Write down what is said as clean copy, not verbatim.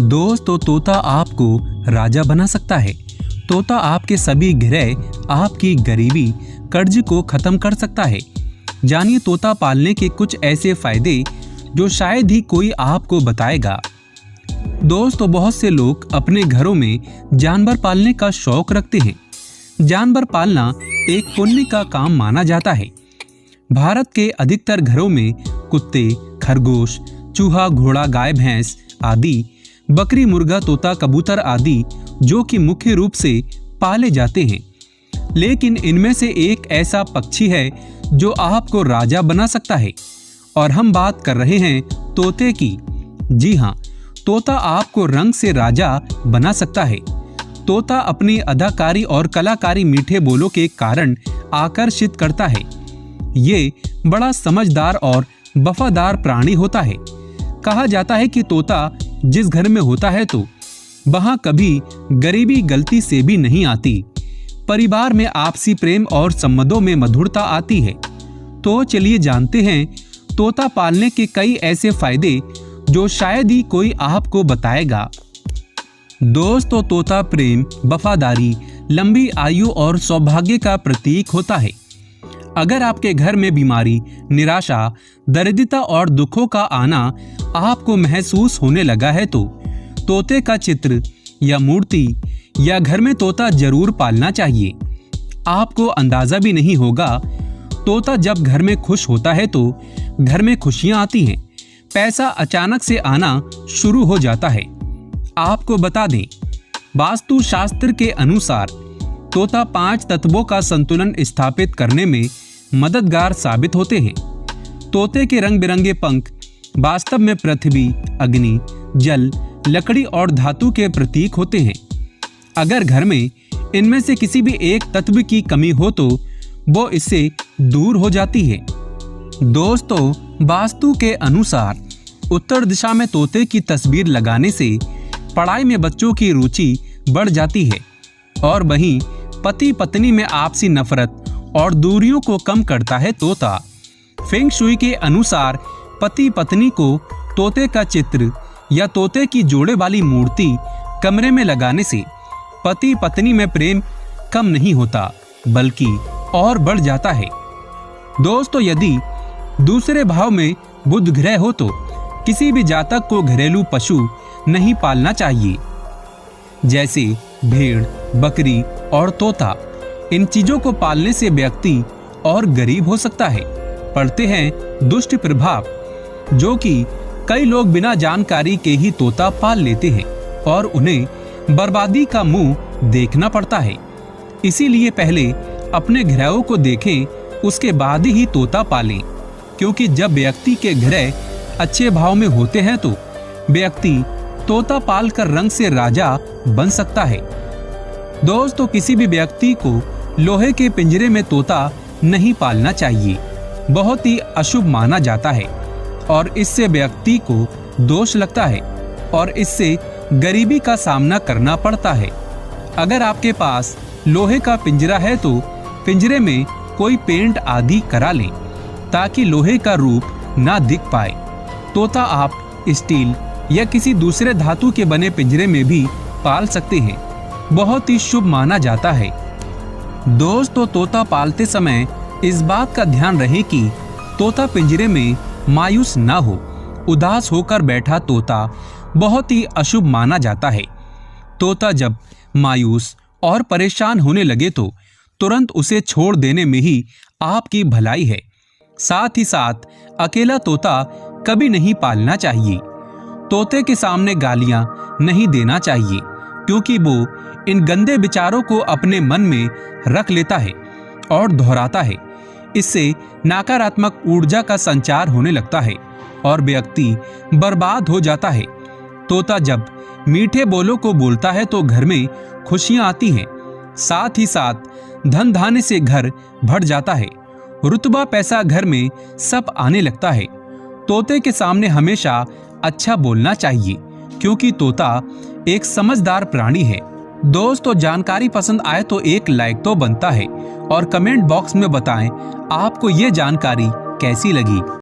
दोस्तों, तोता आपको राजा बना सकता है। तोता आपके सभी ग्रह, आपकी गरीबी, कर्ज को खत्म कर सकता है। जानिए तोता पालने के कुछ ऐसे फायदे जो शायद ही कोई आपको बताएगा। दोस्तों, बहुत से लोग अपने घरों में जानवर पालने का शौक रखते हैं। जानवर पालना एक पुण्य का काम माना जाता है। भारत के अधिकतर घरों में कुत्ते, खरगोश, चूहा, घोड़ा, गाय, भैंस आदि, बकरी, मुर्गा, तोता, कबूतर आदि जो कि मुख्य रूप से पाले जाते हैं। लेकिन इनमें से एक ऐसा पक्षी है जो आपको राजा बना सकता है, और हम बात कर रहे हैं तोते की। जी हाँ, तोता आपको रंग से राजा बना सकता है। तोता अपनी अदाकारी और कलाकारी, मीठे बोलों के कारण आकर्षित करता है। ये बड़ा समझदार और वफादार प्राणी होता है। कहा जाता है कि तोता जिस घर में होता है तो वहां कभी गरीबी गलती से भी नहीं आती। परिवार में आपसी प्रेम और संबंधों में मधुरता आती है। तो चलिए जानते हैं तोता पालने के कई ऐसे फायदे जो शायद ही कोई आपको बताएगा। दोस्तों, तोता प्रेम, वफादारी, लंबी आयु और सौभाग्य का प्रतीक होता है। अगर आपके घर में बीमारी, निराशा, दरिद्रता और दुखों का आना आपको महसूस होने लगा है तो तोते का चित्र या मूर्ति या घर में तोता जरूर पालना चाहिए। आपको अंदाजा भी नहीं होगा, तोता जब घर में खुश होता है तो घर में खुशियां आती हैं। पैसा अचानक से आना शुरू हो जाता है। आपको बता दें, वास्तु शास्त्र के अनुसार तोता 5 तत्वों का संतुलन स्थापित करने में मददगार साबित होते हैं। तोते के रंग बिरंगे पंख वास्तव में पृथ्वी, अग्नि, जल, लकड़ी और धातु के प्रतीक होते हैं। अगर घर में इनमें से किसी भी एक तत्व की कमी हो तो वो इससे दूर हो जाती है। दोस्तों, वास्तु के अनुसार उत्तर दिशा में तोते की तस्वीर लगाने से पढ़ाई में बच्चों की रुचि बढ़ जाती है, और वहीं पति पत्नी में आपसी नफरत और दूरियों को कम करता है तोता। फेंग शुई के अनुसार पति पत्नी को तोते का चित्र या तोते की जोड़े वाली मूर्ति कमरे में लगाने से पति पत्नी में प्रेम कम नहीं होता बल्कि और बढ़ जाता है। दोस्तों, यदि दूसरे भाव में बुध ग्रह हो तो किसी भी जातक को घरेलू पशु नहीं पालना चाहिए, जैसे भेड़, बकरी और तोता। इन चीजों को पालने से व्यक्ति और गरीब हो सकता है। पड़ते हैं दुष्ट प्रभाव, जो कि कई लोग बिना जानकारी के ही तोता पाल लेते हैं और उन्हें बर्बादी का मुंह देखना पड़ता है। इसीलिए पहले अपने ग्रहों को देखें, उसके बाद ही तोता पालें, क्योंकि जब व्यक्ति के ग्रह अच्छे भाव में होते हैं तो व्यक्ति तोता पालकर रंग से राजा बन सकता है। दोस्तों, किसी भी व्यक्ति को लोहे के पिंजरे में तोता नहीं पालना चाहिए। बहुत ही अशुभ माना जाता है और इससे व्यक्ति को दोष लगता है और इससे गरीबी का सामना करना पड़ता है। अगर आपके पास लोहे का पिंजरा है तो पिंजरे में कोई पेंट आदि करा लें ताकि लोहे का रूप ना दिख पाए। तोता आप स्टील या किसी दूसरे धातु के बने पिंजरे में भी पाल सकते हैं। बहुत ही शुभ माना जाता है। दोस्तों, तोता पालते समय इस बात का ध्यान रहे कि तोता पिंजरे में मायूस ना हो। उदास होकर बैठा तोता बहुत ही अशुभ माना जाता है। तोता जब मायूस और परेशान होने लगे तो तुरंत उसे छोड़ देने में ही आपकी भलाई है। साथ ही साथ अकेला तोता कभी नहीं पालना चाहिए। तोते के सामने गालियां नहीं देना चाहिए, क्योंकि वो इन गंदे विचारों को अपने मन में रख लेता है और दोहराता है। इससे नकारात्मक ऊर्जा का संचार होने लगता है और व्यक्ति बर्बाद हो जाता है। तोता जब मीठे बोलों को बोलता है तो घर में खुशियां आती हैं। साथ ही साथ धन धान्य से घर भर जाता है। रुतबा, पैसा घर में सब आने लगता है। तोते के सामने हमेशा अच्छा बोलना चाहिए, क्योंकि तोता एक समझदार प्राणी है। दोस्तों, जानकारी पसंद आए तो एक लाइक तो बनता है, और कमेंट बॉक्स में बताएं आपको ये जानकारी कैसी लगी।